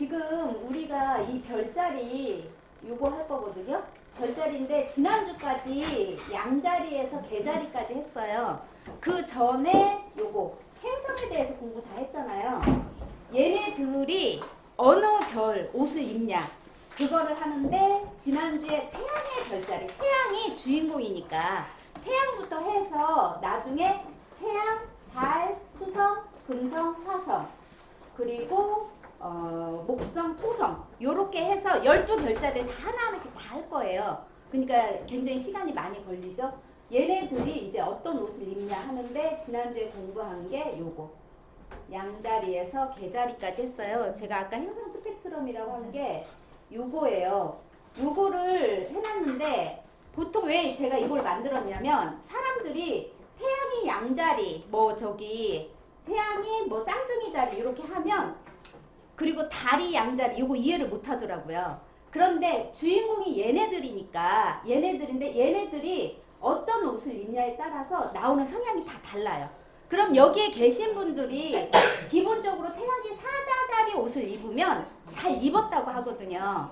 지금 우리가 이 별자리 요거 할 거거든요. 별자리인데 지난주까지 양자리에서 개자리까지 했어요. 그 전에 요거 행성에 대해서 공부 다 했잖아요. 얘네들이 어느 별 옷을 입냐 그거를 하는데 지난주에 태양의 별자리, 태양이 주인공이니까 태양부터 해서 나중에 태양, 달, 수성, 금성, 화성 그리고 목성, 토성 요렇게 해서 12별자리를 다 하나하나씩 다 할 거예요. 그러니까 굉장히 시간이 많이 걸리죠. 얘네들이 이제 어떤 옷을 입냐 하는데 지난주에 공부한 게 요거 양자리에서 개자리까지 했어요. 제가 아까 행성 스펙트럼이라고 한 게 요거예요. 요거를 해놨는데 보통 왜 제가 이걸 만들었냐면 사람들이 태양이 양자리 뭐 저기 태양이 뭐 쌍둥이 자리 이렇게 하면 그리고 달이 양자리 이거 이해를 못 하더라고요. 그런데 주인공이 얘네들이니까 얘네들인데 얘네들이 어떤 옷을 입냐에 따라서 나오는 성향이 다 달라요. 그럼 여기에 계신 분들이 기본적으로 태양이 사자자리 옷을 입으면 잘 입었다고 하거든요.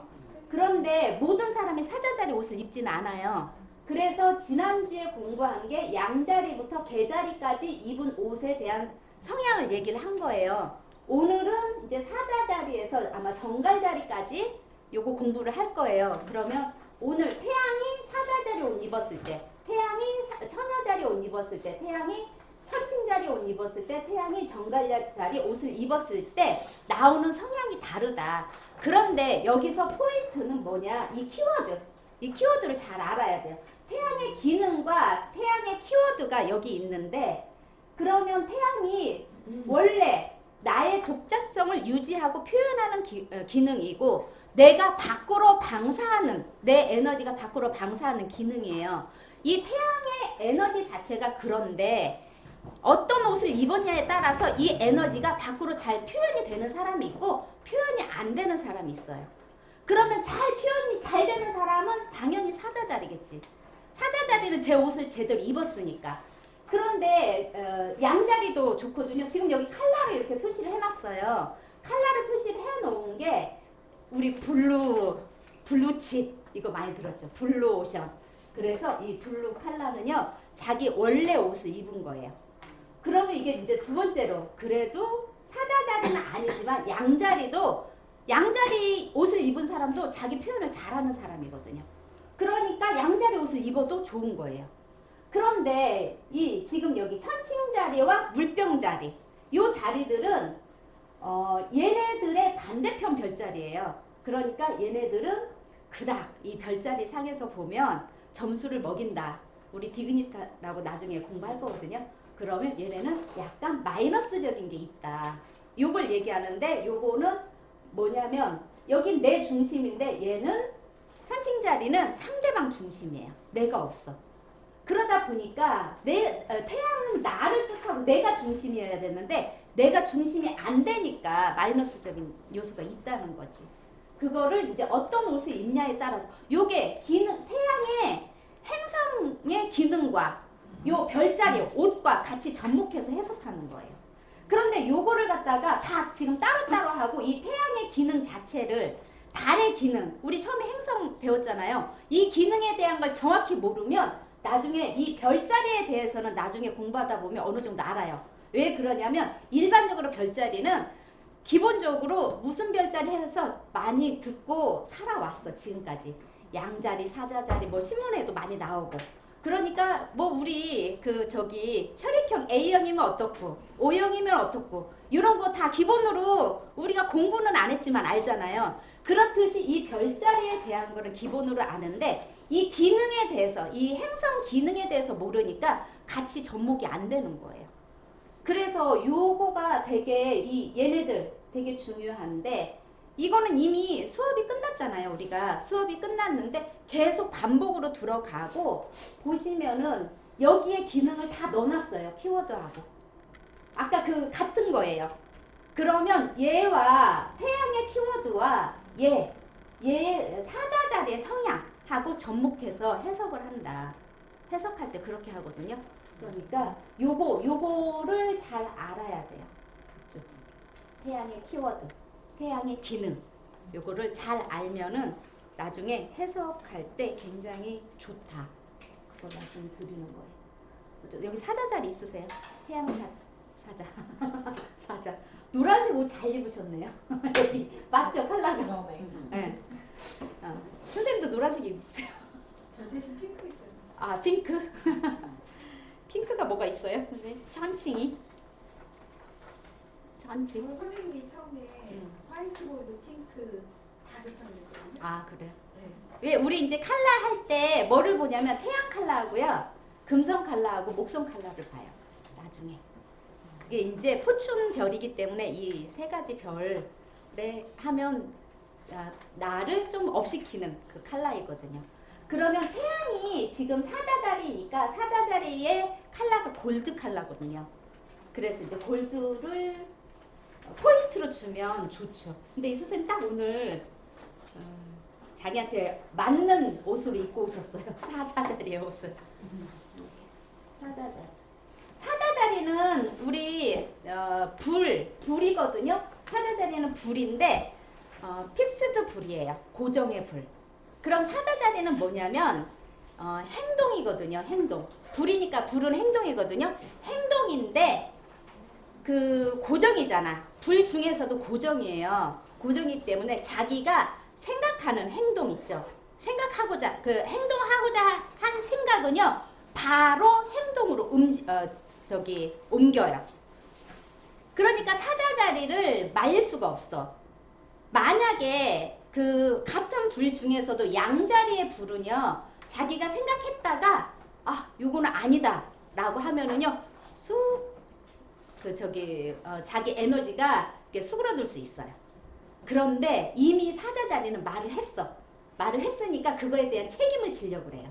그런데 모든 사람이 사자자리 옷을 입지는 않아요. 그래서 지난주에 공부한 게 양자리부터 개자리까지 입은 옷에 대한 성향을 얘기를 한 거예요. 오늘은 이제 사자자리에서 아마 정갈자리까지 요거 공부를 할 거예요. 그러면 오늘 태양이 사자자리 옷 입었을 때, 태양이 처녀자리 옷 입었을 때, 태양이 천칭자리 옷 입었을 때, 태양이 정갈자리 옷을 입었을 때 나오는 성향이 다르다. 그런데 여기서 포인트는 뭐냐? 이 키워드. 이 키워드를 잘 알아야 돼요. 태양의 기능과 태양의 키워드가 여기 있는데 그러면 태양이 원래 나의 독자성을 유지하고 표현하는 기능이고 내가 밖으로 방사하는 내 에너지가 밖으로 방사하는 기능이에요. 이 태양의 에너지 자체가 그런데 어떤 옷을 입었냐에 따라서 이 에너지가 밖으로 잘 표현이 되는 사람이 있고 표현이 안 되는 사람이 있어요. 그러면 잘 표현이 잘 되는 사람은 당연히 사자자리겠지. 사자자리는 제 옷을 제대로 입었으니까. 그런데 양자리도 좋거든요. 지금 여기 칼라를 이렇게 표시를 해놨어요. 칼라를 표시를 해놓은 게 우리 블루칩 이거 많이 들었죠. 블루오션. 그래서 이 블루 칼라는요. 자기 원래 옷을 입은 거예요. 그러면 이게 이제 두 번째로 그래도 사자자리는 아니지만 양자리 옷을 입은 사람도 자기 표현을 잘하는 사람이거든요. 그러니까 양자리 옷을 입어도 좋은 거예요. 그런데 이 지금 여기 천칭자리와 물병자리 이 자리들은 얘네들의 반대편 별자리예요. 그러니까 얘네들은 그닥 이 별자리 상에서 보면 점수를 먹인다. 우리 디그니타라고 나중에 공부할 거거든요. 그러면 얘네는 약간 마이너스적인 게 있다. 요걸 얘기하는데 요거는 뭐냐면 여긴 내 중심인데 얘는 천칭자리는 상대방 중심이에요. 내가 없어. 그러다 보니까 태양은 나를 뜻하고 내가 중심이어야 되는데 내가 중심이 안 되니까 마이너스적인 요소가 있다는 거지. 그거를 이제 어떤 옷을 입냐에 따라서 요게 태양의 행성의 기능과 요 별자리 옷과 같이 접목해서 해석하는 거예요. 그런데 요거를 갖다가 다 지금 따로따로 하고 이 태양의 기능 자체를 달의 기능, 우리 처음에 행성 배웠잖아요. 이 기능에 대한 걸 정확히 모르면 나중에 이 별자리에 대해서는 나중에 공부하다 보면 어느 정도 알아요. 왜 그러냐면 일반적으로 별자리는 기본적으로 무슨 별자리 해서 많이 듣고 살아왔어 지금까지. 양자리, 사자자리 뭐 신문에도 많이 나오고. 그러니까 뭐 우리 그 저기 혈액형 A형이면 어떻고 O형이면 어떻고 이런 거 다 기본으로 우리가 공부는 안 했지만 알잖아요. 그렇듯이 이 별자리에 대한 거를 기본으로 아는데 이 기능에 대해서 이 행성 기능에 대해서 모르니까 같이 접목이 안 되는 거예요. 그래서 요거가 되게 얘네들 되게 중요한데 이거는 이미 수업이 끝났잖아요. 우리가 수업이 끝났는데 계속 반복으로 들어가고 보시면은 여기에 기능을 다 넣어놨어요. 키워드하고. 아까 그 같은 거예요. 그러면 얘와 태양의 키워드와 얘의 사자자리의 성향하고 접목해서 해석을 한다. 해석할 때 그렇게 하거든요. 그러니까 요거를 잘 알아야 돼요. 그쪽 태양의 키워드. 태양의 기능. 요거를 잘 알면은 나중에 해석할 때 굉장히 좋다. 그거 말씀드리는 거예요. 여기 사자 자리 있으세요? 태양 사자. 사자. 노란색 옷 잘 입으셨네요. 여기 맞죠? 컬러가. 네. 선생님도 노란색 입으세요. 저 대신 핑크 있어요. 아, 핑크? 핑크가 뭐가 있어요, 선생님? 천칭이? 천칭? 선생님이 처음에 화이트보드, 핑크 다 좋다고 그랬거든요. 아, 그래요? 네. 왜 우리 이제 칼라 할 때 뭐를 보냐면 태양 칼라하고요, 금성 칼라하고 목성 칼라를 봐요. 나중에. 그게 이제 포춘 별이기 때문에 이 세 가지 별에 하면 나를 좀 업시키는 그 칼라이거든요. 그러면 태양이 지금 사자자리니까 사자자리의 칼라가 골드 칼라거든요. 그래서 이제 골드를 포인트로 주면 좋죠. 근데 이 선생님 딱 오늘 자기한테 맞는 옷을 입고 오셨어요. 사자자리의 옷을. 사자자리. 사자자리는 우리 불이거든요. 사자자리는 불인데 픽스드 불이에요. 고정의 불. 그럼 사자자리는 뭐냐면 행동이거든요. 행동. 불이니까 불은 행동이거든요. 행동인데 그 고정이잖아. 불 중에서도 고정이에요. 고정이기 때문에 자기가 생각하는 행동 있죠. 생각하고자 그 행동하고자 한 생각은요. 바로 행동으로 옮겨요. 그러니까 사자자리를 말릴 수가 없어. 만약에 그 같은 불 중에서도 양자리의 불은요, 자기가 생각했다가 요거는 아니다 라고 하면은요 자기 에너지가 수그러들 수 있어요. 그런데 이미 사자자리는 말을 했어. 말을 했으니까 그거에 대한 책임을 지려고 그래요.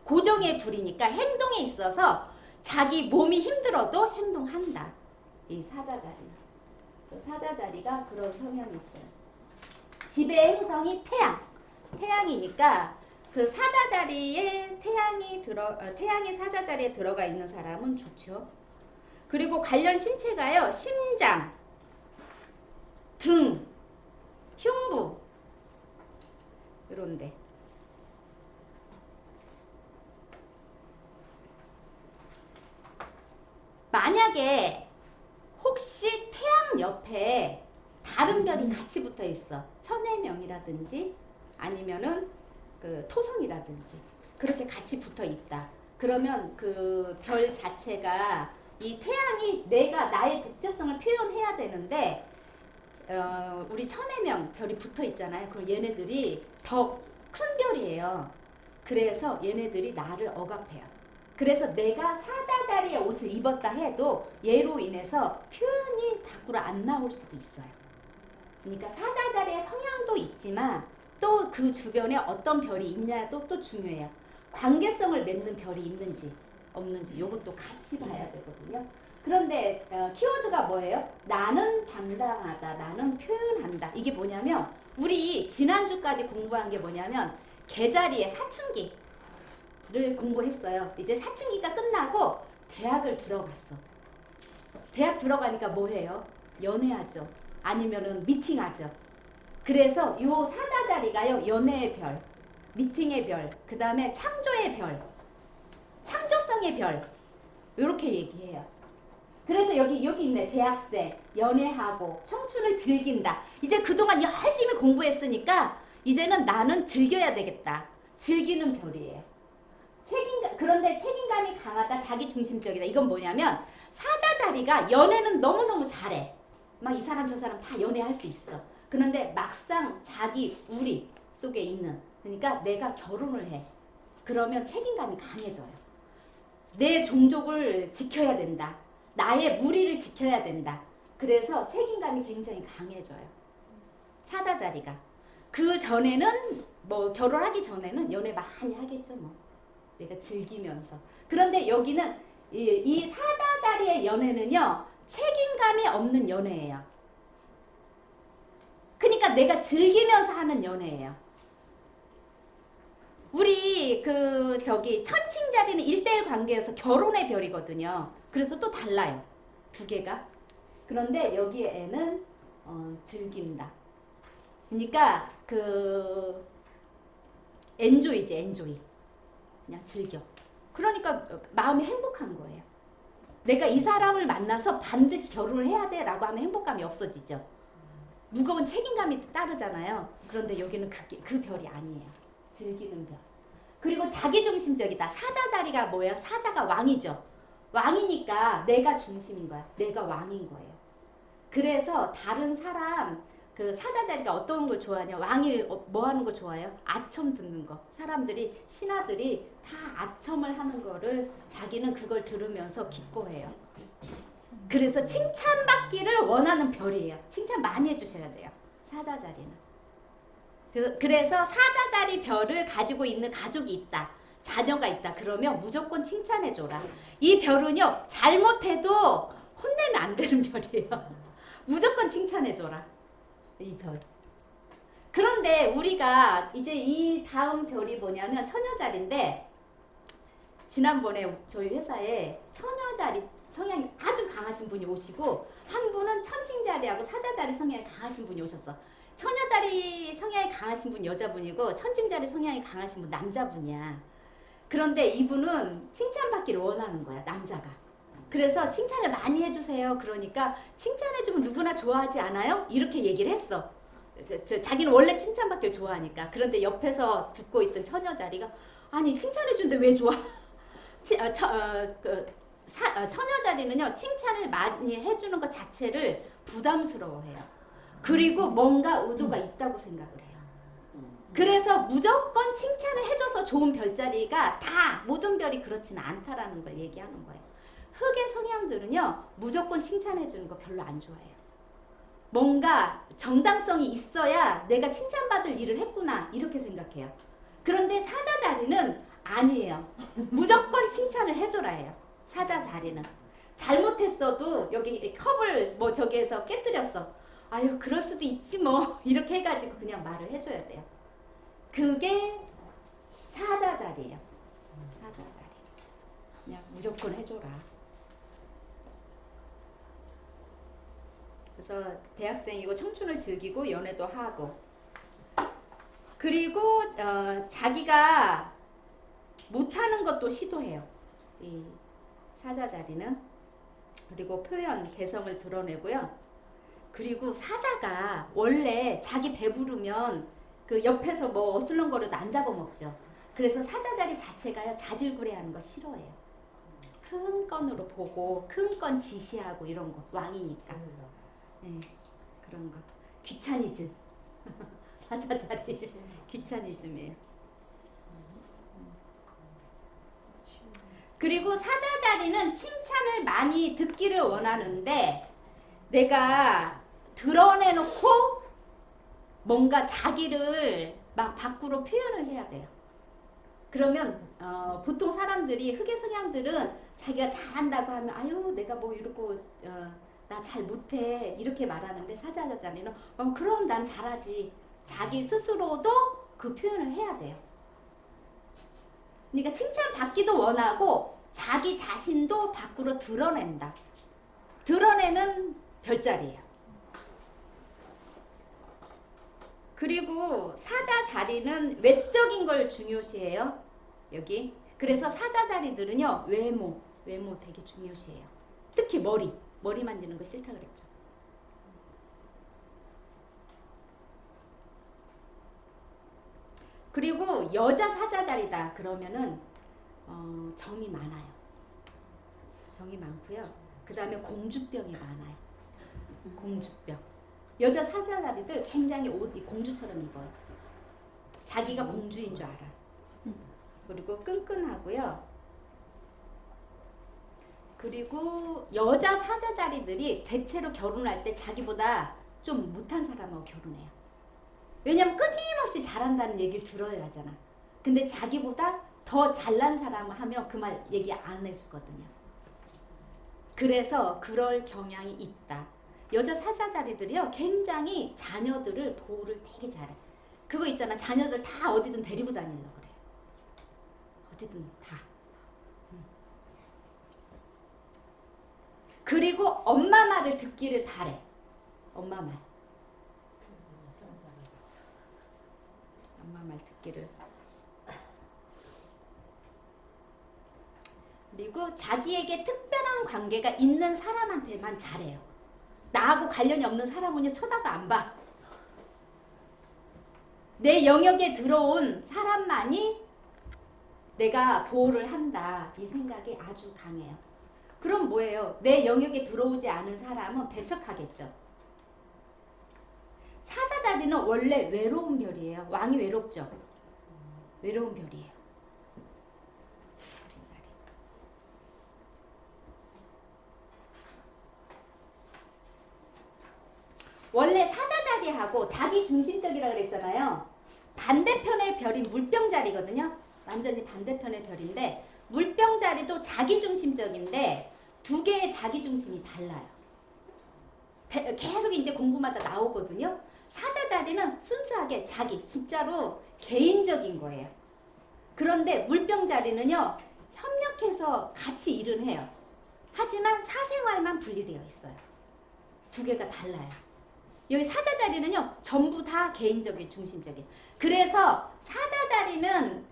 고정의 불이니까 행동에 있어서 자기 몸이 힘들어도 행동한다. 이 사자자리는. 사자자리가 그런 성향이 있어요. 지배의 행성이 태양. 태양이니까 그 사자자리에 태양이 사자자리에 들어가 있는 사람은 좋죠. 그리고 관련 신체가요. 심장, 등, 흉부 이런데. 만약에 혹시 태양 옆에 다른 별이 같이 붙어 있어. 천해명이라든지 아니면은 그 토성이라든지 그렇게 같이 붙어 있다. 그러면 그 별 자체가 이 태양이 나의 독자성을 표현해야 되는데 우리 천해명 별이 붙어 있잖아요. 그럼 얘네들이 더 큰 별이에요. 그래서 얘네들이 나를 억압해요. 그래서 내가 사자자리의 옷을 입었다 해도 얘로 인해서 표현이 밖으로 안 나올 수도 있어요. 그러니까 사자자리의 성향도 있지만 또 그 주변에 어떤 별이 있냐도 또 중요해요. 관계성을 맺는 별이 있는지 없는지 이것도 같이 봐야 되거든요. 그런데 키워드가 뭐예요? 나는 당당하다. 나는 표현한다. 이게 뭐냐면 우리 지난주까지 공부한 게 뭐냐면 개자리의 사춘기를 공부했어요. 이제 사춘기가 끝나고 대학을 들어갔어. 대학 들어가니까 뭐 해요? 연애하죠. 아니면은 미팅하죠. 그래서 요 사자자리가요. 연애의 별, 미팅의 별, 그 다음에 창조의 별, 창조성의 별 이렇게 얘기해요. 그래서 여기 있네. 대학생, 연애하고 청춘을 즐긴다. 이제 그동안 열심히 공부했으니까 이제는 나는 즐겨야 되겠다. 즐기는 별이에요. 그런데 책임감이 강하다. 자기중심적이다. 이건 뭐냐면 사자자리가 연애는 너무너무 잘해. 막 이 사람 저 사람 다 연애할 수 있어. 그런데 막상 자기 우리 속에 있는, 그러니까 내가 결혼을 해. 그러면 책임감이 강해져요. 내 종족을 지켜야 된다. 나의 무리를 지켜야 된다. 그래서 책임감이 굉장히 강해져요. 사자자리가. 그 전에는 뭐 결혼하기 전에는 연애 많이 하겠죠. 뭐 내가 즐기면서. 그런데 여기는 이 사자자리의 연애는요. 책임감이 없는 연애예요. 그러니까 내가 즐기면서 하는 연애예요. 우리 천칭자리는 1대1 관계에서 결혼의 별이거든요. 그래서 또 달라요. 두 개가. 그런데 여기에는 즐긴다. 그러니까 그 엔조이지, 엔조이. 그냥 즐겨. 그러니까 마음이 행복한 거예요. 내가 이 사람을 만나서 반드시 결혼을 해야 돼 라고 하면 행복감이 없어지죠. 무거운 책임감이 따르잖아요. 그런데 여기는 그 별이 아니에요. 즐기는 별. 그리고 자기중심적이다. 사자 자리가 뭐예요? 사자가 왕이죠. 왕이니까 내가 중심인 거야. 내가 왕인 거예요. 그래서 다른 사람 그 사자 자리가 어떤 걸 좋아하냐? 왕이 뭐 하는 거 좋아해요? 아첨 듣는 거. 사람들이 신하들이 다 아첨을 하는 거를 자기는 그걸 들으면서 기뻐해요. 그래서 칭찬받기를 원하는 별이에요. 칭찬 많이 해주셔야 돼요. 사자 자리는. 그래서 사자 자리 별을 가지고 있는 가족이 있다. 자녀가 있다. 그러면 무조건 칭찬해줘라. 이 별은요. 잘못해도 혼내면 안 되는 별이에요. 무조건 칭찬해줘라. 이 별. 그런데 우리가 이제 이 다음 별이 뭐냐면 처녀자리인데 지난번에 저희 회사에 처녀자리 성향이 아주 강하신 분이 오시고 한 분은 천칭자리하고 사자자리 성향이 강하신 분이 오셨어. 처녀자리 성향이 강하신 분 여자분이고 천칭자리 성향이 강하신 분 남자분이야. 그런데 이분은 칭찬받기를 원하는 거야, 남자가. 그래서 칭찬을 많이 해주세요. 그러니까 칭찬해주면 누구나 좋아하지 않아요? 이렇게 얘기를 했어. 자기는 원래 칭찬받기를 좋아하니까. 그런데 옆에서 듣고 있던 처녀자리가 아니 칭찬해주는데 왜 좋아? 처녀자리는요 칭찬을 많이 해주는 것 자체를 부담스러워해요. 그리고 뭔가 의도가 있다고 생각을 해요. 그래서 무조건 칭찬을 해줘서 좋은 별자리가 다 모든 별이 그렇지는 않다라는 걸 얘기하는 거예요. 흑의 성향들은요 무조건 칭찬해주는 거 별로 안 좋아해요. 뭔가 정당성이 있어야 내가 칭찬받을 일을 했구나 이렇게 생각해요. 그런데 사자 자리는 아니에요. 무조건 칭찬을 해줘라 해요. 사자 자리는. 잘못했어도 여기 컵을 뭐 저기에서 깨뜨렸어. 아유 그럴 수도 있지 뭐 이렇게 해가지고 그냥 말을 해줘야 돼요. 그게 사자 자리예요. 사자 자리. 그냥 무조건 해줘라. 그래서 대학생이고 청춘을 즐기고 연애도 하고 그리고 자기가 못하는 것도 시도해요. 이 사자 자리는. 그리고 표현, 개성을 드러내고요. 그리고 사자가 원래 자기 배부르면 그 옆에서 뭐 어슬렁거려도 안 잡아먹죠. 그래서 사자 자리 자체가요 자질구레하는 거 싫어해요. 큰 건으로 보고 큰 건 지시하고 이런 거 왕이니까. 네, 그런 거. 귀차니즘. 사자 자리 귀차니즘이에요. 그리고 사자 자리는 칭찬을 많이 듣기를 원하는데 내가 드러내놓고 뭔가 자기를 막 밖으로 표현을 해야 돼요. 그러면 보통 사람들이 흑의 성향들은 자기가 잘한다고 하면 아유 내가 뭐 이러고 나 잘 못해 이렇게 말하는데 사자 자리는 그럼 난 잘하지. 자기 스스로도 그 표현을 해야 돼요. 그러니까 칭찬받기도 원하고 자기 자신도 밖으로 드러낸다. 드러내는 별자리예요. 그리고 사자 자리는 외적인 걸 중요시해요. 여기. 그래서 사자 자리들은요. 외모 되게 중요시해요. 특히 머리 만지는 거 싫다 그랬죠. 그리고 여자 사자 자리다 그러면은 정이 많아요. 정이 많고요. 그 다음에 공주병이 많아요. 공주병. 여자 사자 자리들 굉장히 옷이 공주처럼 입어요. 자기가 공주인 줄 알아. 그리고 끈끈하고요. 그리고 여자 사자 자리들이 대체로 결혼할 때 자기보다 좀 못한 사람하고 결혼해요. 왜냐면 끊임없이 잘한다는 얘기를 들어야 하잖아. 근데 자기보다 더 잘난 사람 하면 그 말 얘기 안 해주거든요. 그래서 그럴 경향이 있다. 여자 사자 자리들이요 굉장히 자녀들을 보호를 되게 잘해. 그거 있잖아. 자녀들 다 어디든 데리고 다니려고 그래. 어디든 다. 그리고 엄마 말을 듣기를 바래. 엄마 말. 말 듣기를. 그리고 자기에게 특별한 관계가 있는 사람한테만 잘해요. 나하고 관련이 없는 사람은요 쳐다도 안 봐. 내 영역에 들어온 사람만이 내가 보호를 한다. 이 생각이 아주 강해요. 그럼 뭐예요? 내 영역에 들어오지 않은 사람은 배척하겠죠. 사자 자리는 원래 외로운 별이에요. 왕이 외롭죠. 외로운 별이에요. 사자 자리. 원래 사자 자리하고 자기 중심적이라 그랬잖아요. 반대편의 별이 물병 자리거든요. 완전히 반대편의 별인데 물병 자리도 자기 중심적인데 두 개의 자기 중심이 달라요. 계속 이제 공부마다 나오거든요. 사자 자리는 순수하게 자기, 진짜로 개인적인 거예요. 그런데 물병 자리는요, 협력해서 같이 일을 해요. 하지만 사생활만 분리되어 있어요. 두 개가 달라요. 여기 사자 자리는요, 전부 다 개인적인, 중심적인. 그래서 사자 자리는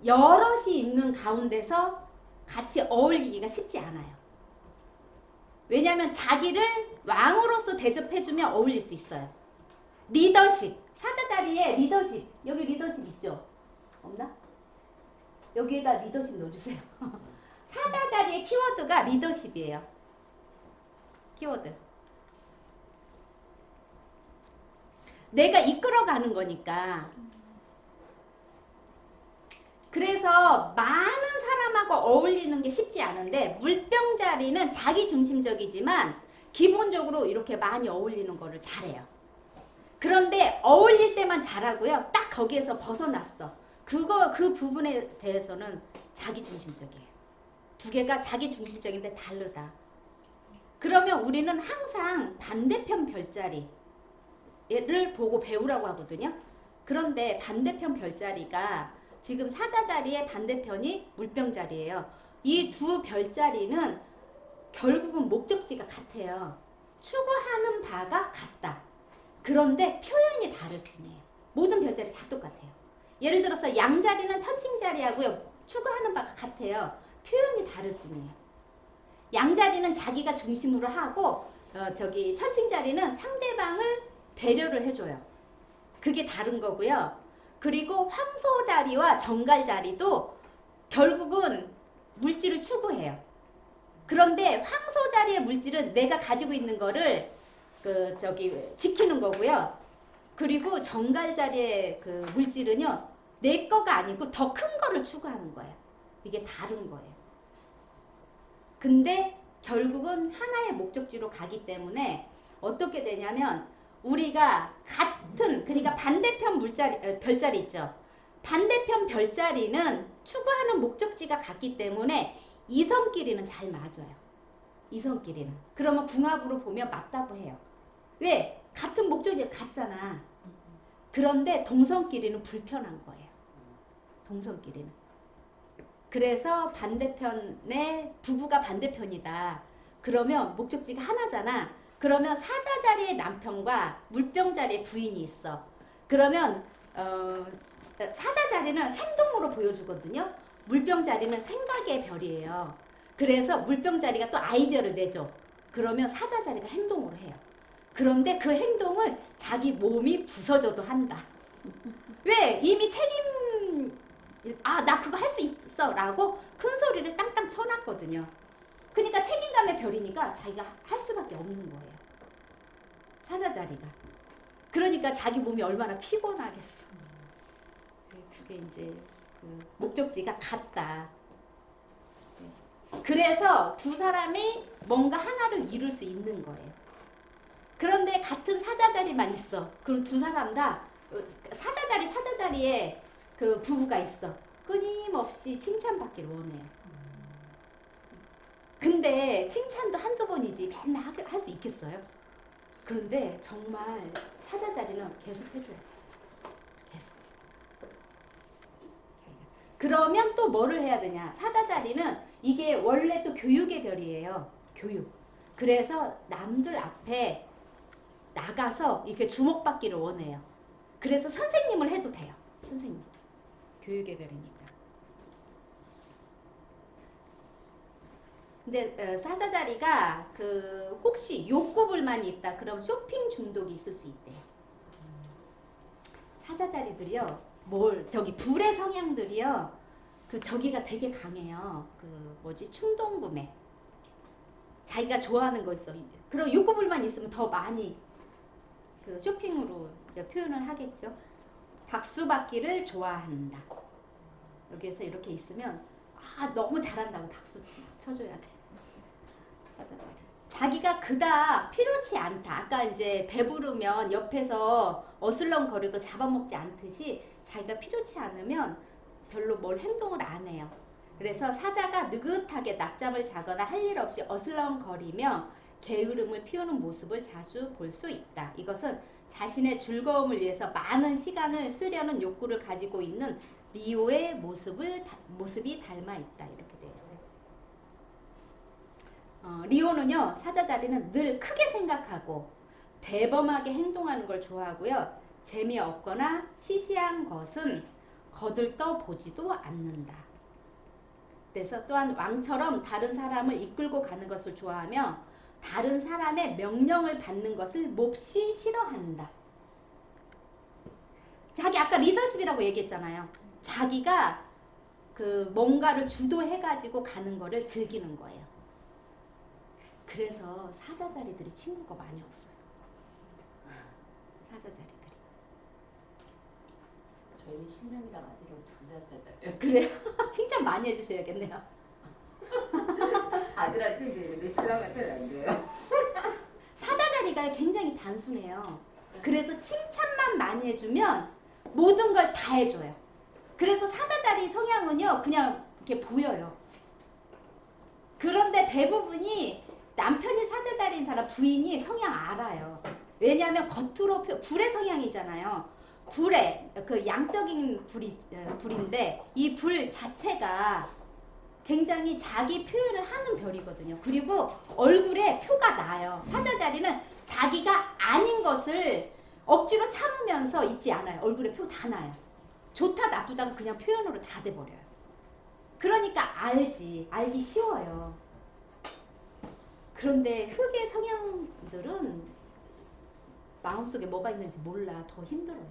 여럿이 있는 가운데서 같이 어울리기가 쉽지 않아요. 왜냐하면 자기를 왕으로서 대접해주면 어울릴 수 있어요. 리더십, 사자 자리에 리더십, 여기 리더십 있죠? 없나? 여기에다 리더십 넣어주세요. 사자 자리의 키워드가 리더십이에요. 키워드. 내가 이끌어가는 거니까. 그래서 많은 사람하고 어울리는 게 쉽지 않은데 물병 자리는 자기 중심적이지만 기본적으로 이렇게 많이 어울리는 거를 잘해요. 그런데 어울릴 때만 잘하고요. 딱 거기에서 벗어났어. 그 부분에 대해서는 자기 중심적이에요. 두 개가 자기 중심적인데 다르다. 그러면 우리는 항상 반대편 별자리를 보고 배우라고 하거든요. 그런데 반대편 별자리가 지금 사자 자리의 반대편이 물병 자리예요. 이 두 별자리는 결국은 목적지가 같아요. 추구하는 바가 같다. 그런데 표현이 다를 뿐이에요. 모든 별자리 다 똑같아요. 예를 들어서 양자리는 천칭자리하고요. 추구하는 바가 같아요. 표현이 다를 뿐이에요. 양자리는 자기가 중심으로 하고 천칭자리는 상대방을 배려를 해줘요. 그게 다른 거고요. 그리고 황소자리와 정갈자리도 결국은 물질을 추구해요. 그런데 황소자리의 물질은 내가 가지고 있는 거를 지키는 거고요. 그리고 정갈자리의 그 물질은요, 내 거가 아니고 더 큰 거를 추구하는 거예요. 이게 다른 거예요. 근데 결국은 하나의 목적지로 가기 때문에 어떻게 되냐면 우리가 같은, 그러니까 반대편 별자리 있죠. 반대편 별자리는 추구하는 목적지가 같기 때문에 이성끼리는 잘 맞아요. 이성끼리는. 그러면 궁합으로 보면 맞다고 해요. 왜? 같은 목적지가 같잖아. 그런데 동성끼리는 불편한 거예요. 동성끼리는. 그래서 반대편에 부부가 반대편이다. 그러면 목적지가 하나잖아. 그러면 사자 자리의 남편과 물병 자리의 부인이 있어. 그러면 사자 자리는 행동으로 보여주거든요. 물병 자리는 생각의 별이에요. 그래서 물병 자리가 또 아이디어를 내죠. 그러면 사자 자리가 행동으로 해요. 그런데 그 행동을 자기 몸이 부서져도 한다. 왜? 이미 나 그거 할 수 있어 라고 큰 소리를 땅땅 쳐놨거든요. 그러니까 책임감의 별이니까 자기가 할 수밖에 없는 거예요. 사자 자리가. 그러니까 자기 몸이 얼마나 피곤하겠어. 그게 이제 그 목적지가 같다. 그래서 두 사람이 뭔가 하나를 이룰 수 있는 거예요. 그런데 같은 사자 자리만 있어. 그럼 두 사람 다 사자 자리에 그 부부가 있어. 끊임없이 칭찬받기를 원해요. 근데 칭찬도 한두 번이지 맨날 할 수 있겠어요? 그런데 정말 사자 자리는 계속 해줘야 돼요. 계속. 그러면 또 뭐를 해야 되냐? 사자 자리는 이게 원래 또 교육의 별이에요. 교육. 그래서 남들 앞에 나가서 이렇게 주목받기를 원해요. 그래서 선생님을 해도 돼요. 선생님. 교육의 별이니까. 근데 사자자리가 그 혹시 욕구불만이 있다 그럼 쇼핑 중독이 있을 수 있대요. 사자자리들이요. 저기 불의 성향들이요. 그 저기가 되게 강해요. 그 뭐지? 충동구매. 자기가 좋아하는 거 있어. 그럼 욕구불만 있으면 더 많이 그 쇼핑으로 이제 표현을 하겠죠. 박수받기를 좋아한다. 여기에서 이렇게 있으면 너무 잘한다고 박수 쳐줘야 돼. 자기가 그닥 필요치 않다. 아까 이제 배부르면 옆에서 어슬렁거려도 잡아먹지 않듯이 자기가 필요치 않으면 별로 뭘 행동을 안 해요. 그래서 사자가 느긋하게 낮잠을 자거나 할 일 없이 어슬렁거리며 게으름을 피우는 모습을 자주 볼 수 있다. 이것은 자신의 즐거움을 위해서 많은 시간을 쓰려는 욕구를 가지고 있는 리오의 모습이 닮아 있다. 이렇게 되어 있어요. 리오는요. 사자자리는 늘 크게 생각하고 대범하게 행동하는 걸 좋아하고요. 재미없거나 시시한 것은 거들떠 보지도 않는다. 그래서 또한 왕처럼 다른 사람을 이끌고 가는 것을 좋아하며 다른 사람의 명령을 받는 것을 몹시 싫어한다. 자기 아까 리더십이라고 얘기했잖아요. 자기가 그 뭔가를 주도해가지고 가는 거를 즐기는 거예요. 그래서 사자자리들이 친구가 많이 없어요. 사자자리들이. 저희는 신명이랑 아들이랑 둘다 사자예요. 그래요? 칭찬 많이 해주셔야겠네요. 아들한테 되는데 신랑한테는 안 돼요. 사자자리가 굉장히 단순해요. 그래서 칭찬만 많이 해주면 모든 걸 다 해줘요. 그래서 사자자리 성향은요 그냥 이렇게 보여요. 그런데 대부분이 남편이 사자자리인 사람 부인이 성향 알아요. 왜냐하면 겉으로 불의 성향이잖아요. 불의 그 양적인 불인데 이 불 자체가 굉장히 자기 표현을 하는 별이거든요. 그리고 얼굴에 표가 나요. 사자자리는 자기가 아닌 것을 억지로 참으면서 있지 않아요. 얼굴에 표 다 나요. 좋다 나쁘다가 그냥 표현으로 다 돼버려요. 그러니까 알기 쉬워요. 그런데 흑의 성향들은 마음속에 뭐가 있는지 몰라. 더 힘들어요.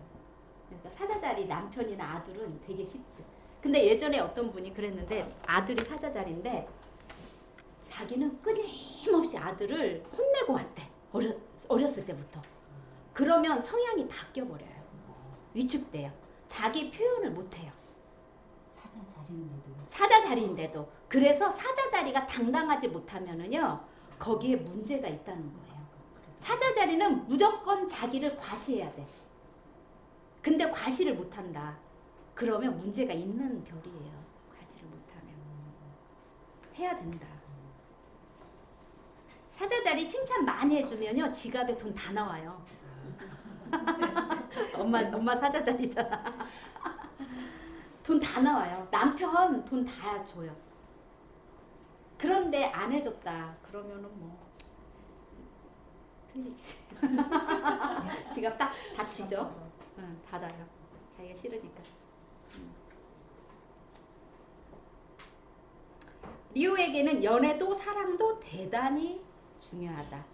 그러니까 사자자리 남편이나 아들은 되게 쉽지. 근데 예전에 어떤 분이 그랬는데 아들이 사자자리인데 자기는 끊임없이 아들을 혼내고 왔대. 어렸을 때부터. 그러면 성향이 바뀌어버려요. 위축돼요. 자기 표현을 못해요. 사자자리인데도. 그래서 사자자리가 당당하지 못하면은요 거기에 문제가 있다는 거예요. 사자자리는 무조건 자기를 과시해야 돼. 근데 과시를 못한다. 그러면 문제가 있는 별이에요. 과시를 못하면. 해야 된다. 사자자리 칭찬 많이 해주면요 지갑에 돈 다 나와요. 엄마 사자자리잖아. 돈 다 나와요. 남편 돈 다 줘요. 그런데 안 해줬다. 그러면은 뭐 틀리지. 지갑 딱 닫히죠. 응, 닫아요. 자기가 싫으니까. 리오에게는 연애도 사랑도 대단히 중요하다.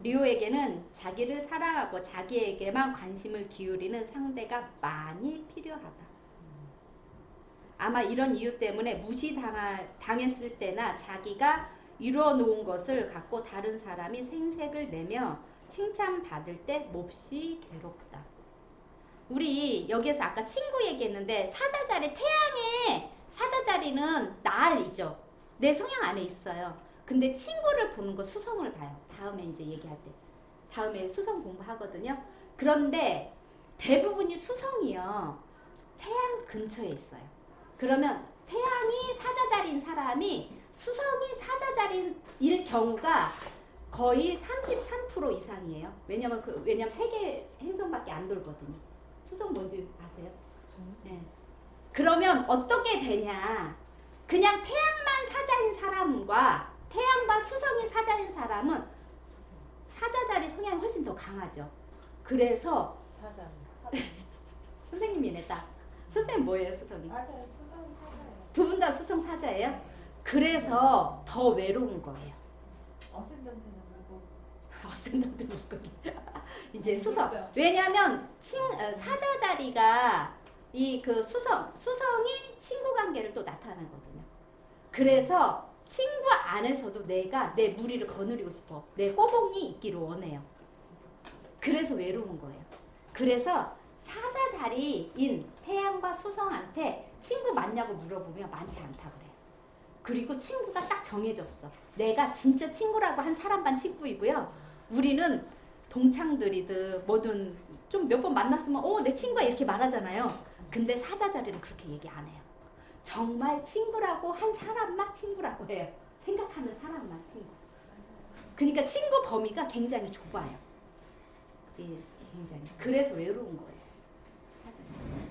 리오에게는 자기를 사랑하고 자기에게만 관심을 기울이는 상대가 많이 필요하다. 아마 이런 이유 때문에 무시당했을 때나 자기가 이루어놓은 것을 갖고 다른 사람이 생색을 내며 칭찬받을 때 몹시 괴롭다. 우리 여기에서 아까 친구 얘기했는데 사자자리 태양의 사자자리는 날이죠. 내 성향 안에 있어요. 근데 친구를 보는 거 수성을 봐요. 다음에 이제 얘기할 때. 다음에 수성 공부하거든요. 그런데 대부분이 수성이요. 태양 근처에 있어요. 그러면 태양이 사자자리인 사람이 수성이 사자자리일 경우가 거의 33% 이상이에요. 왜냐면 세계 행성밖에 안 돌거든요. 수성 뭔지 아세요? 네. 그러면 어떻게 되냐? 그냥 태양만 사자인 사람과 태양과 수성이 사자인 사람은 사자자리 성향이 훨씬 더 강하죠. 그래서 사장. 선생님이네 딱. 선생님 뭐예요 수성이? 맞아요. 수성 사자예요. 두 분 다 수성 사자예요? 그래서 더 외로운 거예요. 어센던트는 뭐고? 어센던트 물고기. 이제 수성. 왜냐하면 사자 자리가 이 그 수성이 친구 관계를 또 나타내거든요. 그래서 친구 안에서도 내가 내 무리를 거느리고 싶어. 내 꼬봉이 있기를 원해요. 그래서 외로운 거예요. 그래서 사자 자리인 태양과 수성한테 친구 맞냐고 물어보면 많지 않다 그래요. 그리고 친구가 딱 정해졌어. 내가 진짜 친구라고 한 사람만 친구이고요. 우리는 동창들이든 뭐든 좀 몇 번 만났으면 내 친구야 이렇게 말하잖아요. 근데 사자 자리는 그렇게 얘기 안 해요. 정말 친구라고 한 사람만 친구라고 해요. 생각하는 사람만 친구. 그러니까 친구 범위가 굉장히 좁아요. 예, 굉장히. 그래서 외로운 거예요. 사자 자리.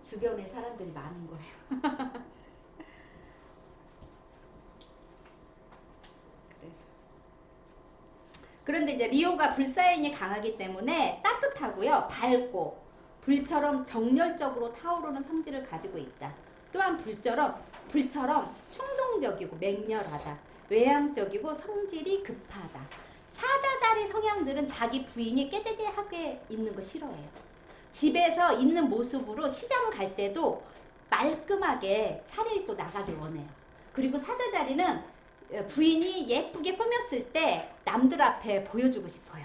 주변에 사람들이 많은 거예요. 그런데 이제 리오가 불사인이 강하기 때문에 따뜻하고요. 밝고 불처럼 정열적으로 타오르는 성질을 가지고 있다. 또한 불처럼 충동적이고 맹렬하다. 외향적이고 성질이 급하다. 사자자리 성향들은 자기 부인이 깨재재하게 있는 거 싫어해요. 집에서 있는 모습으로 시장 갈 때도 말끔하게 차려입고 나가길 원해요. 그리고 사자자리는 부인이 예쁘게 꾸몄을 때 남들 앞에 보여주고 싶어요.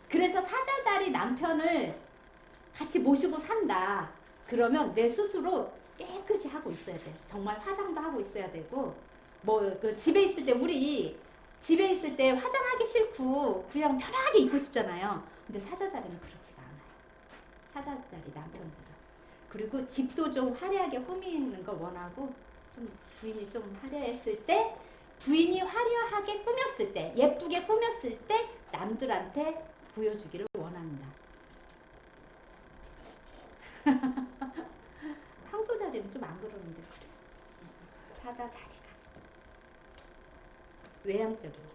그래서 사자자리 남편을 같이 모시고 산다. 그러면 내 스스로 깨끗이 하고 있어야 돼. 정말 화장도 하고 있어야 되고 집에 있을 때 우리 집에 있을 때 화장하기 싫고 그냥 편하게 입고 싶잖아요. 근데 사자자리는 그렇지가 않아요. 사자자리 남편보다. 그리고 집도 좀 화려하게 꾸미는 걸 원하고 좀 부인이 좀 화려했을 때 부인이 화려하게 꾸몄을 때 예쁘게 꾸몄을 때 남들한테 보여주기를 원한다. 황소 자리는 좀 안 그러는데 그래. 사자 자리가 외향적이니까.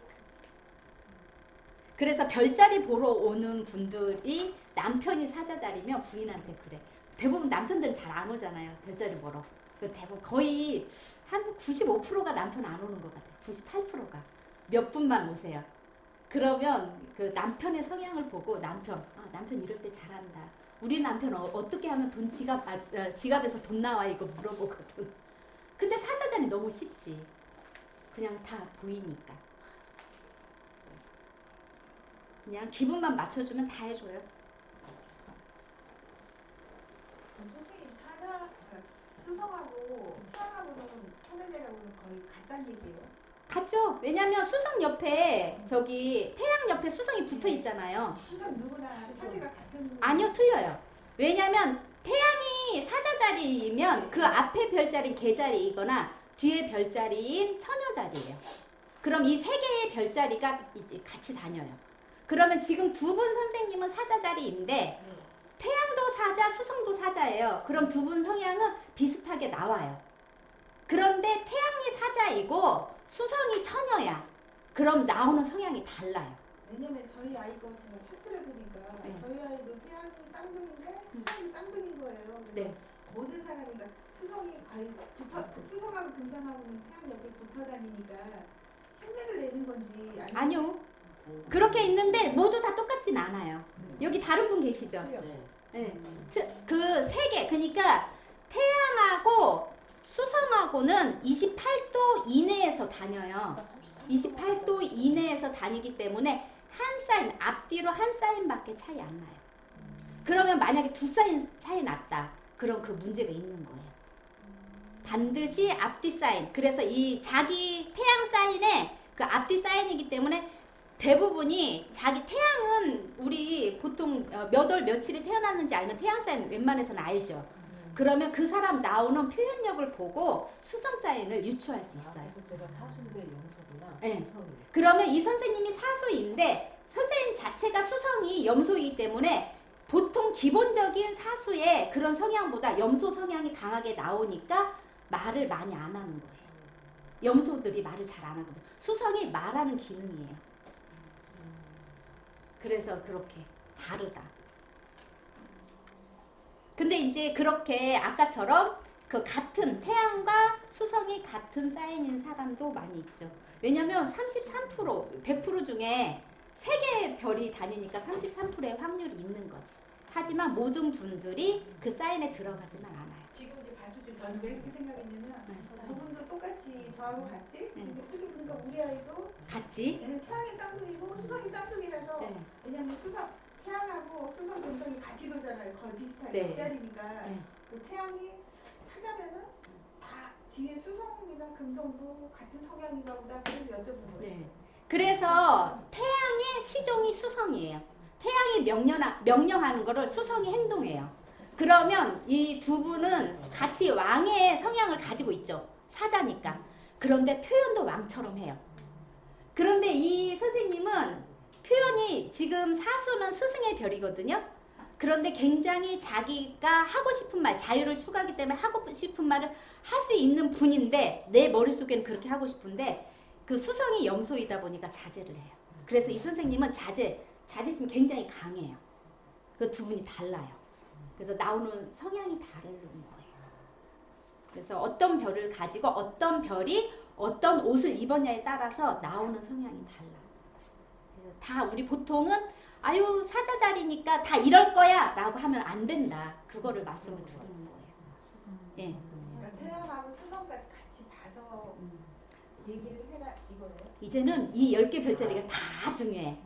그래서 별자리 보러 오는 분들이 남편이 사자 자리면 부인한테 그래. 대부분 남편들은 잘 안 오잖아요. 별자리 보러. 대부분 거의 한 95%가 남편 안 오는 것 같아요. 98%가. 몇 분만 오세요. 그러면 그 남편의 성향을 보고 남편 이럴 때 잘한다. 우리 남편 어떻게 하면 지갑에서 돈 나와 이거 물어보거든. 근데 사자자리 너무 쉽지. 그냥 다 보이니까. 그냥 기분만 맞춰주면 다 해줘요. 선생님 수성하고 태양하고는 사자자리하고는 거의 같다는 얘기예요. 같죠? 왜냐면 수성 옆에 태양 옆에 수성이 붙어 있잖아요. 수성 누구나 사자가 같은. 아니요, 틀려요. 왜냐면 태양이 사자자리이면 그 앞에 별자리인 개자리이거나 뒤에 별자리인 처녀자리예요. 그럼 이 세 개의 별자리가 이제 같이 다녀요. 그러면 지금 두 분 선생님은 사자자리인데 태양도 사자, 수성도 사자예요. 그럼 두 분 성향은 비슷하게 나와요. 그런데 태양이 사자이고 수성이 처녀야. 그럼 나오는 성향이 달라요. 왜냐면 저희 아이 거 제가 차트를 보니까 저희 아이도 태양이 쌍둥이인데 수성이 쌍둥이인 거예요. 그래서 모든 사람이 수성이 거의 수성하고 금성하고는 태양 옆에 붙어 다니니까 흉내를 내는 건지 아니요. 그렇게 있는데 모두 다 똑같진 않아요. 여기 다른 분 계시죠? 네. 그 세 개, 그러니까 태양하고 수성하고는 28도 이내에서 다녀요. 28도 이내에서 다니기 때문에 한 사인, 앞뒤로 한 사인밖에 차이 안 나요. 그러면 만약에 두 사인 차이 났다. 그럼 그 문제가 있는 거예요. 반드시 앞뒤 사인. 그래서 이 자기 태양 사인에 그 앞뒤 사인이기 때문에 대부분이 자기 태양은 우리 보통 몇 월 며칠에 태어났는지 알면 태양 사인 웬만해서는 알죠. 그러면 그 사람 나오는 표현력을 보고 수성 사인을 유추할 수 있어요. 그래서 제가 사수인데 염소구나. 네. 그러면 이 선생님이 사수인데 선생님 자체가 수성이 염소이기 때문에 보통 기본적인 사수의 그런 성향보다 염소 성향이 강하게 나오니까 말을 많이 안 하는 거예요. 염소들이 말을 잘 안 하거든. 수성이 말하는 기능이에요. 그래서 그렇게 다르다. 근데 이제 그렇게 아까처럼 그 같은 태양과 수성이 같은 사인인 사람도 많이 있죠. 왜냐면 33% 100% 중에 3개의 별이 다니니까 33%의 확률이 있는 거지. 하지만 모든 분들이 그 사인에 들어가지는 않아요. 지금 이제 봤을 때 저는 왜 그렇게 생각했냐면 저분도 똑같이 저하고 같지? 근데 어떻게 보니까 우리 아이도 같지? 얘는 태양이 쌍둥이고 수성이 쌍둥이라서 네. 왜냐면 태양하고 수성 금성이 같이 돌잖아요. 거의 비슷하게 네. 옆자리니까 네. 그 태양이 하자면은 다 뒤에 수성이나 금성도 같은 성향인가 보다. 그래서 여쭤본 거예요. 네. 그래서 태양의 시종이 수성이에요. 태양이 명령하는 거를 수성이 행동해요. 그러면 이 두 분은 같이 왕의 성향을 가지고 있죠. 사자니까. 그런데 표현도 왕처럼 해요. 그런데 이 선생님은 표현이 지금 사수는 스승의 별이거든요. 그런데 굉장히 자기가 하고 싶은 말, 자유를 추구하기 때문에 하고 싶은 말을 할 수 있는 분인데 내 머릿속에는 그렇게 하고 싶은데 그 수성이 염소이다 보니까 자제를 해요. 그래서 이 선생님은 자제심이 굉장히 강해요. 그 두 분이 달라요. 그래서 나오는 성향이 다른 거예요. 그래서 어떤 별을 가지고 어떤 별이 어떤 옷을 입었냐에 따라서 나오는 성향이 달라. 그래서 다 우리 보통은 아유 사자 자리니까 다 이럴 거야 라고 하면 안 된다. 그거를 말씀을 드리는 거예요. 예. 그러니까 태양하고 수성까지 같이 봐서 얘기를 해라 이거예요? 이제는 이 10개 별자리가 다 중요해.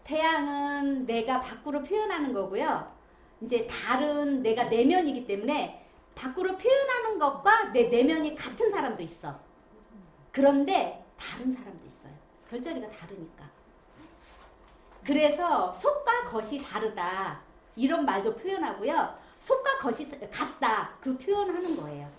태양은 내가 밖으로 표현하는 거고요. 이제 달은 내가 내면이기 때문에 밖으로 표현하는 것과 내 내면이 같은 사람도 있어. 그런데 다른 사람도 있어요. 별자리가 다르니까. 그래서 속과 겉이 다르다. 이런 말도 표현하고요. 속과 겉이 같다. 그 표현하는 거예요.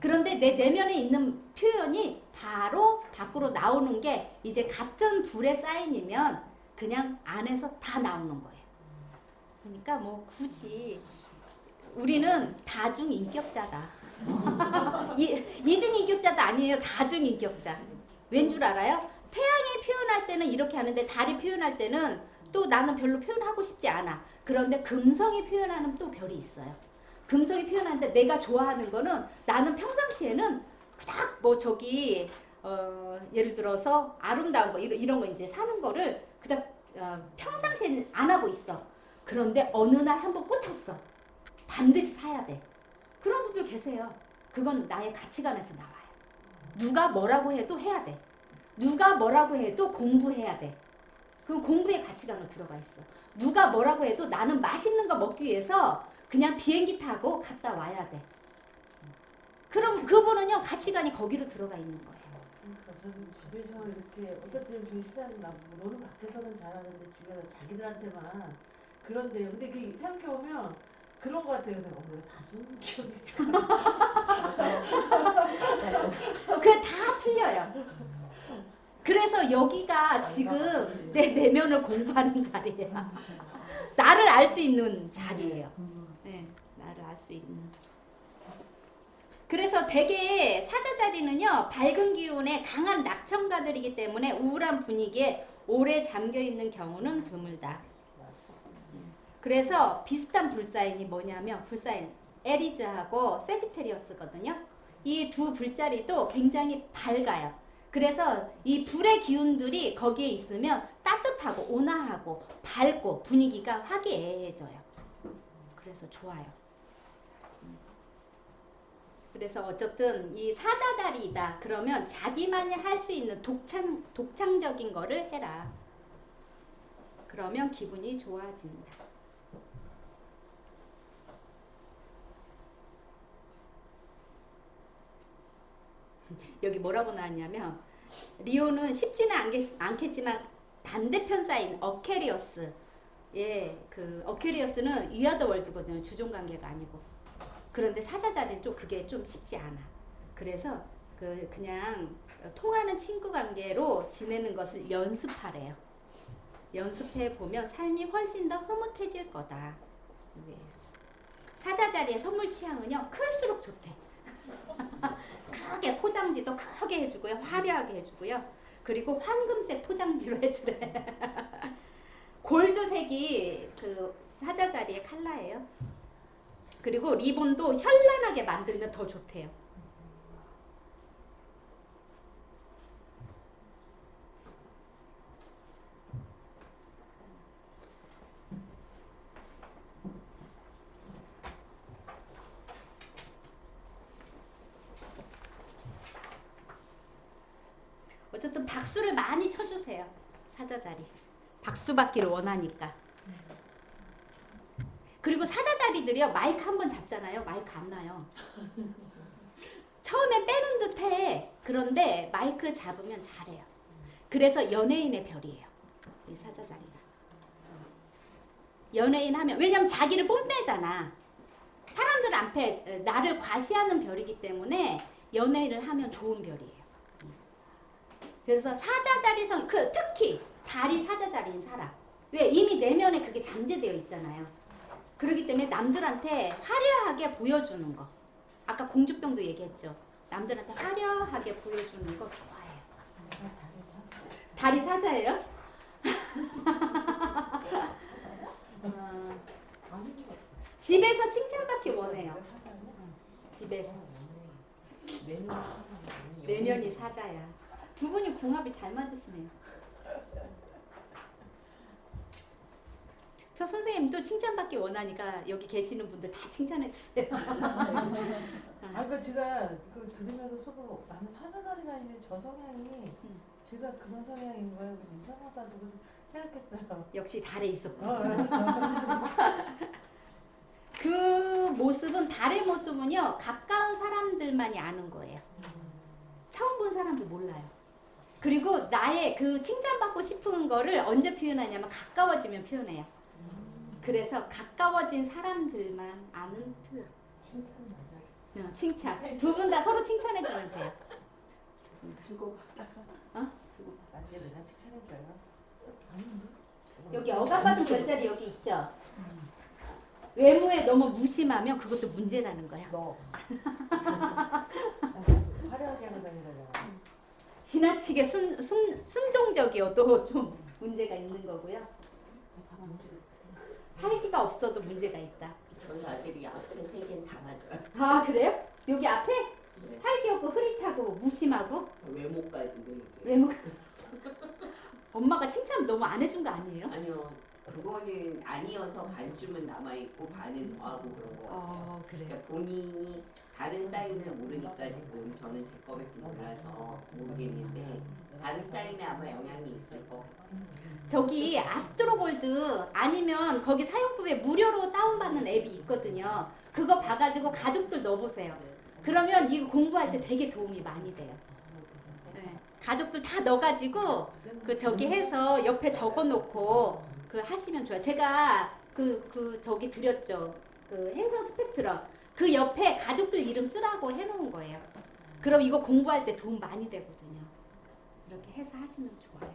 그런데 내 내면에 있는 표현이 바로 밖으로 나오는 게 이제 같은 불의 사인이면 그냥 안에서 다 나오는 거예요. 그러니까 뭐 굳이 우리는 다중인격자다. 이중인격자도 아니에요. 다중인격자. 왠 줄 알아요? 태양이 표현할 때는 이렇게 하는데 달이 표현할 때는 또 나는 별로 표현하고 싶지 않아. 그런데 금성이 표현하는 또 별이 있어요. 금성이 표현하는데 내가 좋아하는 거는 나는 평상시에는 그닥 뭐 저기 예를 들어서 아름다운 거 이런 거 이제 사는 거를 그닥 평상시에는 안 하고 있어. 그런데 어느 날 한번 꽂혔어. 반드시 사야 돼. 그런 분들 계세요. 그건 나의 가치관에서 나와요. 누가 뭐라고 해도 해야 돼. 누가 뭐라고 해도 공부해야 돼. 그 공부의 가치관으로 들어가 있어. 누가 뭐라고 해도 나는 맛있는 거 먹기 위해서 그냥 비행기 타고 갔다 와야 돼. 그럼 그분은요 가치관이 거기로 들어가 있는 거예요. 그러니까 저는 집에서 이렇게 어떨 때는 저희 신랑이 나보고 너는 밖에서는 잘하는데 집에 가서 자기들한테만 그런데요. 근데 그 생각해보면 그런 거 같아요. 그래서 내가 다중 기억이 그게 다 틀려요. 그래서 여기가 지금 내 내면을 공부하는 자리예요. 나를 알 수 있는 자리예요. 네, 나를 알 수 있는. 그래서 대개 사자 자리는요 밝은 기운에 강한 낙천가들이기 때문에 우울한 분위기에 오래 잠겨 있는 경우는 드물다. 그래서 비슷한 불사인이 뭐냐면 불사인 에리즈하고 세지테리어스거든요. 이 두 불자리도 굉장히 밝아요. 그래서 이 불의 기운들이 거기에 있으면 따뜻하고 온화하고 밝고 분위기가 화기애애해져요. 그래서 좋아요. 그래서 어쨌든 이 사자자리이다. 그러면 자기만이 할 수 있는 독창적인 거를 해라. 그러면 기분이 좋아진다. 여기 뭐라고 나왔냐면 리오는 쉽지는 않겠지만 반대편 사인 어케리어스. 예, 그 어케리어스는 위아더 월드거든요. 주종관계가 아니고. 그런데 사자자리는 좀 그게 좀 쉽지 않아. 그래서 그냥 통하는 친구 관계로 지내는 것을 연습하래요. 연습해 보면 삶이 훨씬 더 흐뭇해질 거다. 사자자리의 선물 취향은요 클수록 좋대. 크게 포장지도 크게 해주고요. 화려하게 해주고요. 그리고 황금색 포장지로 해주래. 골드색 핑크색이 그 사자자리의 컬러예요. 그리고 리본도 현란하게 만들면 더 좋대요. 어쨌든 박수를 많이 쳐주세요. 사자자리. 박수 받기를 원하니까. 그리고 사자자리들이요. 마이크 한번 잡잖아요. 마이크 안 나요. 처음에 빼는 듯해. 그런데 마이크 잡으면 잘해요. 그래서 연예인의 별이에요. 이 사자자리가. 연예인 하면 왜냐면 자기를 뽐내잖아. 사람들 앞에 나를 과시하는 별이기 때문에 연예인을 하면 좋은 별이에요. 그래서 사자자리 특히 달이 사자자리인 사람. 왜? 이미 내면에 그게 잠재되어 있잖아요. 그렇기 때문에 남들한테 화려하게 보여주는 거. 아까 공주병도 얘기했죠. 남들한테 화려하게 보여주는 거 좋아해요. 달이 사자예요? 집에서 칭찬받기 원해요. 집에서. 내면이 사자야. 두 분이 궁합이 잘 맞으시네요. 저 선생님도 칭찬받기 원하니까 여기 계시는 분들 다 칭찬해 주세요. 그 제가 그 들으면서 서로 나는 사자자리가 있는 저 성향이 제가 그런 성향인 거예요. 그래서 이상하다 저거 생각했어요. 역시 달에 있었고. 그 모습은 달의 모습은요 가까운 사람들만이 아는 거예요. 처음 본 사람들 몰라요. 그리고 나의 그 칭찬받고 싶은 거를 언제 표현하냐면 가까워지면 표현해요. 그래서 가까워진 사람들만 아는 표현. 칭찬 맞아요. 칭찬. 두 분 다 서로 칭찬해 주면 돼요. 주고받다가. 나한테 내가 칭찬해줘요. 여기 억압받은 별자리 여기 있죠. 외모에 너무 무심하면 그것도 문제라는 거야. 화려하게 하고 다니잖아. 지나치게 순종적이어도 좀 문제가 있는 거고요. 활기가 없어도 문제가 있다. 저희 아들이 앞에 세 개는 다 맞아요. 아 그래요? 여기 앞에? 네. 활기 없고 흐릿하고 무심하고? 외모까지 네 개. 외모 엄마가 칭찬 너무 안 해준 거 아니에요? 아니요. 그거는 아니어서 반쯤은 남아있고 반은 더하고 그런 거 같아요. 그래요? 그러니까 본인이 다른 사인을 모르니까 지금 저는 제 거밖에 몰라서 모르겠는데 다른 사인에 아마 영향이 있을 것 같아요. 저기 아스트로볼드 아니면 거기 사용법에 무료로 다운받는 앱이 있거든요. 그거 봐가지고 가족들 넣어보세요. 그러면 이거 공부할 때 되게 도움이 많이 돼요. 네. 가족들 다 넣어가지고 그 저기 해서 옆에 적어놓고 그 하시면 좋아요. 제가 저기 드렸죠. 그 행성 스펙트럼 그 옆에 가족들 이름 쓰라고 해놓은 거예요. 그럼 이거 공부할 때 도움 많이 되거든요. 이렇게 해서 하시면 좋아요.